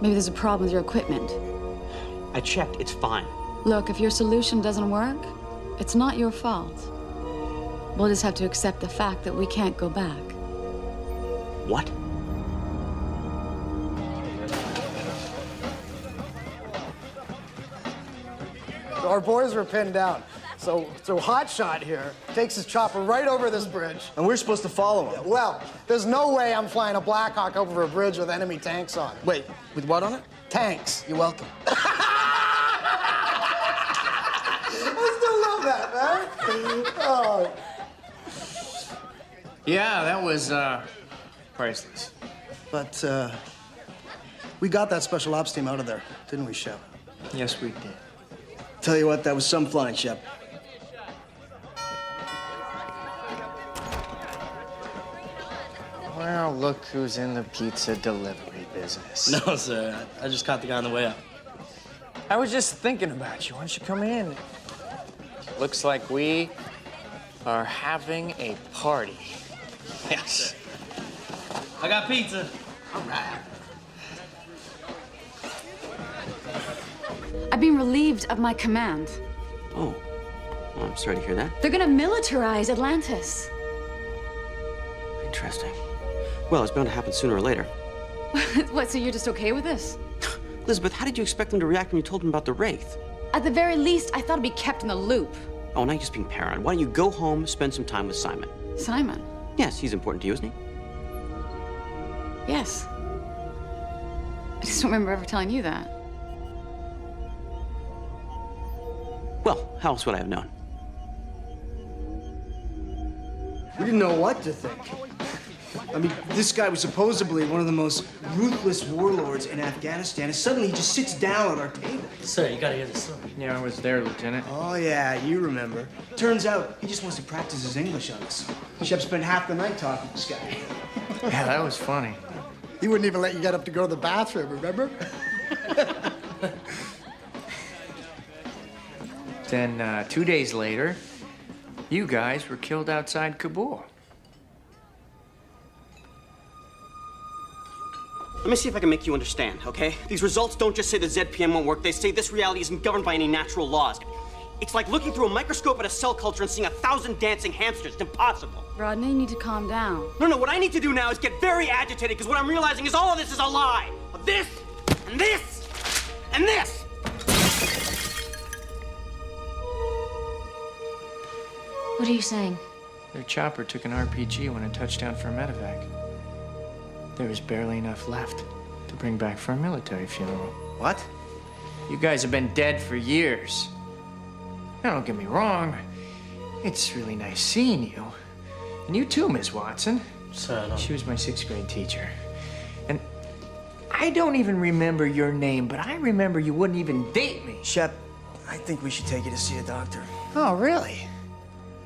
Maybe there's a problem with your equipment. I checked, it's fine. Look, if your solution doesn't work, it's not your fault. We'll just have to accept the fact that we can't go back. What? Our boys were pinned down. So Hotshot here takes his chopper right over this bridge. And we're supposed to follow him. Well, there's no way I'm flying a Blackhawk over a bridge with enemy tanks on it. Wait, with what on it? Tanks. You're welcome. I still love that, man. Oh. Yeah, that was, priceless. But, we got that special ops team out of there, didn't we, Shep? Yes, we did. Tell you what, that was some flying, Shep. Well, look who's in the pizza delivery business. No, sir. I just caught the guy on the way up. I was just thinking about you. Why don't you come in? Looks like we are having a party. Yes. I got pizza. All right. I've been relieved of my command. Oh. Well, I'm sorry to hear that. They're gonna militarize Atlantis. Interesting. Well, it's bound to happen sooner or later. What, so you're just okay with this? Elizabeth, how did you expect them to react when you told them about the Wraith? At the very least, I thought I'd be kept in the loop. Oh, now you're just being paranoid. Why don't you go home, spend some time with Simon? Simon? Yes, he's important to you, isn't he? Yes. I just don't remember ever telling you that. Well, how else would I have known? We didn't know what to think. I mean, this guy was supposedly one of the most ruthless warlords in Afghanistan, and suddenly he just sits down at our table. Sir, you gotta hear this story. Yeah, I was there, Lieutenant. Oh, yeah, you remember. Turns out, he just wants to practice his English on us. Shep spent half the night talking to this guy. Yeah, that was funny. He wouldn't even let you get up to go to the bathroom, remember? Then, 2 days later, you guys were killed outside Kabul. Let me see if I can make you understand, okay? These results don't just say the ZPM won't work. They say this reality isn't governed by any natural laws. It's like looking through a microscope at a cell culture and seeing 1,000 dancing hamsters. It's impossible. Rodney, you need to calm down. No, what I need to do now is get very agitated, because what I'm realizing is all of this is a lie. This, and this, and this. What are you saying? Their chopper took an RPG when it touched down for a medevac. There was barely enough left to bring back for a military funeral. What? You guys have been dead for years. Now, don't get me wrong. It's really nice seeing you. And you too, Miss Watson. Sir, no. She was my 6th grade teacher. And I don't even remember your name, but I remember you wouldn't even date me. Shep, I think we should take you to see a doctor. Oh, really?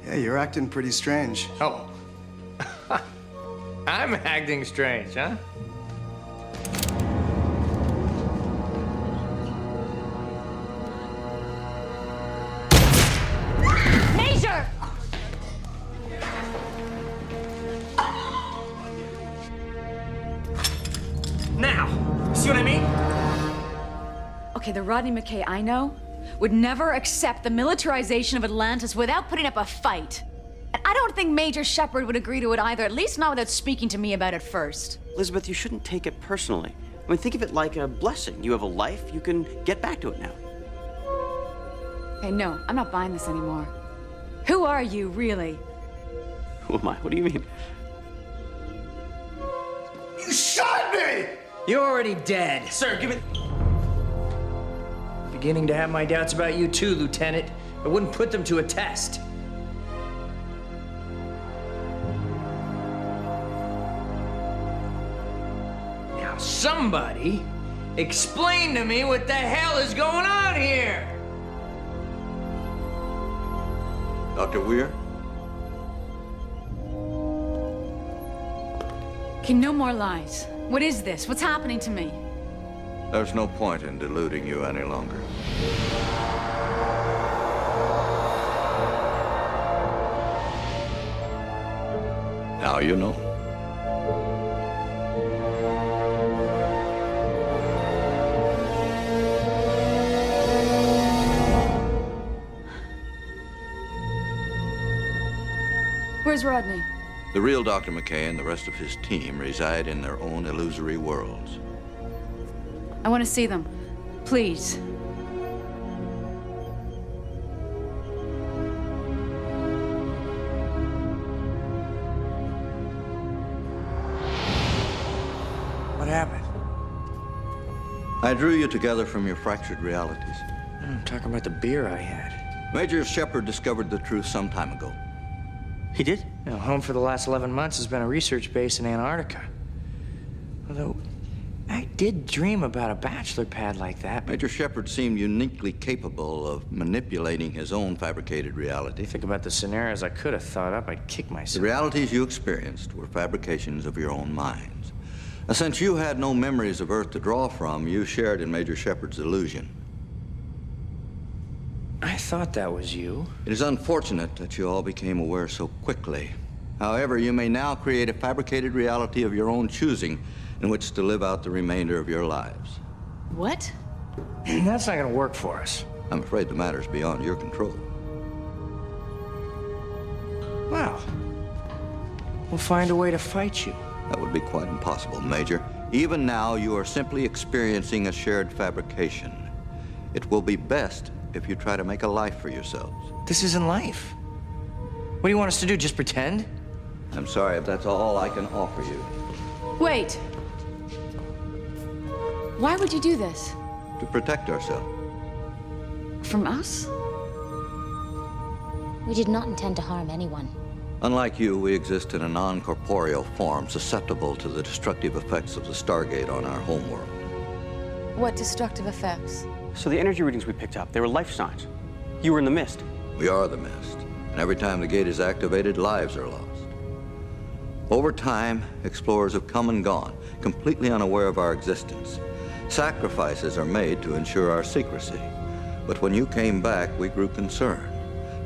Yeah, you're acting pretty strange. Oh. I'm acting strange, huh? Major! Now, see what I mean? Okay, the Rodney McKay I know would never accept the militarization of Atlantis without putting up a fight. And I don't think Major Shepard would agree to it either, at least not without speaking to me about it first. Elizabeth, you shouldn't take it personally. I mean, think of it like a blessing. You have a life, you can get back to it now. Hey, no, I'm not buying this anymore. Who are you, really? Who am I? What do you mean? You shot me! You're already dead. Sir, give me... Beginning to have my doubts about you too, Lieutenant. I wouldn't put them to a test. Now, somebody explain to me what the hell is going on here? Dr. Weir? Okay, no more lies. What is this? What's happening to me? There's no point in deluding you any longer. Now you know. is Rodney? The real Dr. McKay and the rest of his team reside in their own illusory worlds. I want to see them. Please. What happened? I drew you together from your fractured realities. I'm talking about the beer I had. Major Shepard discovered the truth some time ago. He did? You know, home for the last 11 months has been a research base in Antarctica. Although, I did dream about a bachelor pad like that, but Major Shepard seemed uniquely capable of manipulating his own fabricated reality. think about the scenarios I could have thought up, I'd kick The myself. realities you experienced were fabrications of your own minds. Now, since you had no memories of Earth to draw from, you shared in Major Shepard's illusion. I thought that was you. It is unfortunate that you all became aware so quickly. However, you may now create a fabricated reality of your own choosing in which to live out the remainder of your lives. What? That's not gonna work for us. I'm afraid the matter's beyond your control. Well, we'll find a way to fight you. That would be quite impossible, Major. Even now, you are simply experiencing a shared fabrication. It will be best if you try to make a life for yourselves. This isn't life. What do you want us to do, just pretend? I'm sorry if that's all I can offer you. Wait. Why would you do this? To protect ourselves. From us? We did not intend to harm anyone. Unlike you, we exist in a non-corporeal form, susceptible to the destructive effects of the Stargate on our homeworld. What destructive effects? So the energy readings we picked up, they were life signs. You were in the mist. We are the mist, and every time the gate is activated, lives are lost. Over time, explorers have come and gone, completely unaware of our existence. Sacrifices are made to ensure our secrecy. But when you came back, we grew concerned.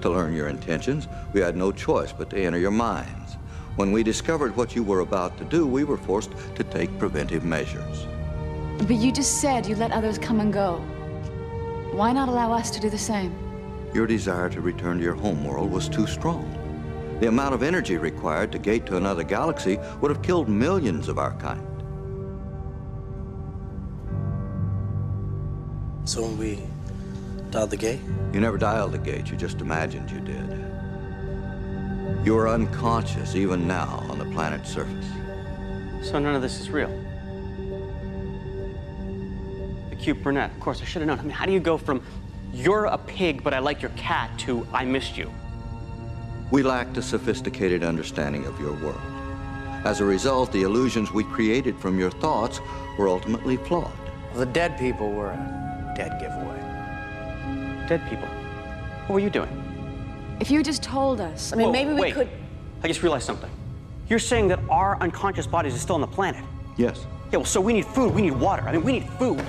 To learn your intentions, we had no choice but to enter your minds. When we discovered what you were about to do, we were forced to take preventive measures. But you just said you let others come and go. Why not allow us to do the same? Your desire to return to your homeworld was too strong. The amount of energy required to gate to another galaxy would have killed millions of our kind. So when we dialed the gate? You never dialed the gate, you just imagined you did. You are unconscious even now on the planet's surface. So none of this is real. The cute brunette, of course, I should have known. I mean, how do you go from, you're a pig, but I like your cat, to, I missed you? We lacked a sophisticated understanding of your world. As a result, the illusions we created from your thoughts were ultimately flawed. Well, the dead people were a dead giveaway. Dead people. What were you doing? If you just told us, I mean, Whoa, maybe we wait. could. I just realized something. You're saying that our unconscious bodies are still on the planet. Yes. Yeah, well, so we need food, we need water. I mean, we need food.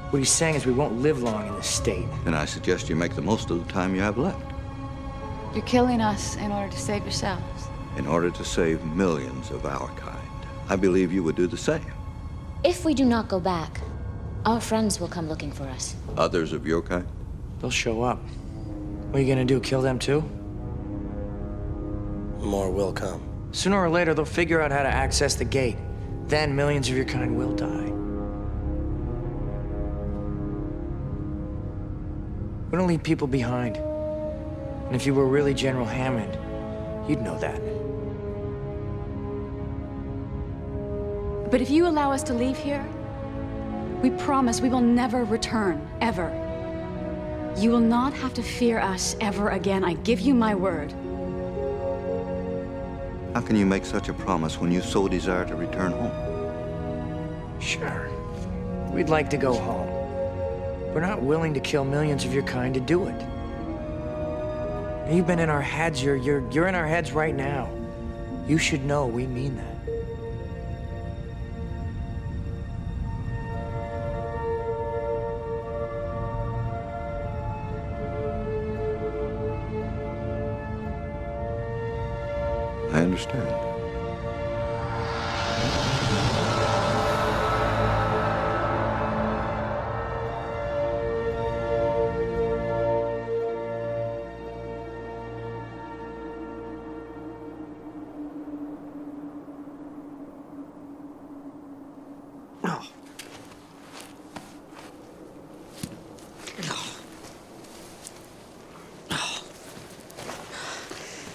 What he's saying is we won't live long in this state. And I suggest you make the most of the time you have left, You're killing us in order to save yourselves. in order to save millions of our kind. I believe you would do the same. If we do not go back, our friends will come looking for us. Others of your kind? They'll show up. What are you gonna do, kill them too? More will come. Sooner or later, they'll figure out how to access the gate. Then millions of your kind will die. We don't leave people behind. And if you were really General Hammond, you'd know that. But if you allow us to leave here, we promise we will never return, ever. You will not have to fear us ever again. I give you my word. How can you make such a promise when you so desire to return home? Sure. We'd like to go home. We're not willing to kill millions of your kind to do it. You've been in our heads. You're in our heads right now. You should know we mean that. I understand.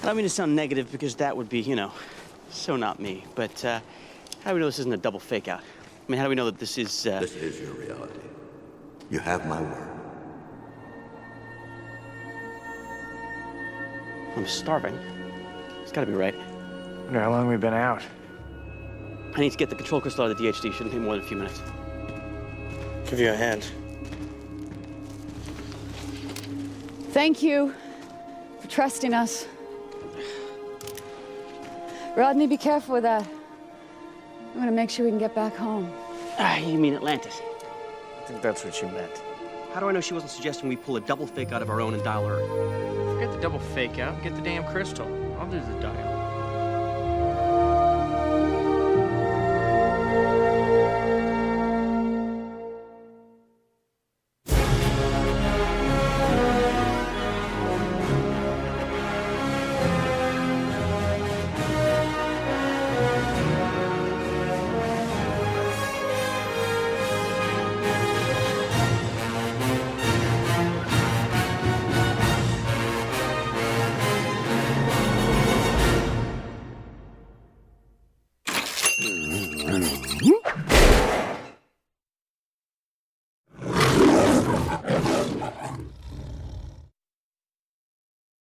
I don't mean to sound negative because that would be, you know, so not me. But how do we know this isn't a double fake out? I mean, how do we know that this is... This is your reality. You have my word. I'm starving. It's gotta be right. Wonder how long we've been out. I need to get the control crystal out of the DHD. Shouldn't take more than a few minutes. Give you a hand. Thank you for trusting us. Rodney, be careful with that. I want to make sure we can get back home. You mean Atlantis? I think that's what you meant. How do I know she wasn't suggesting we pull a double fake out of our own and dial Earth? Forget the double fake out. Get the damn crystal. I'll do the dial.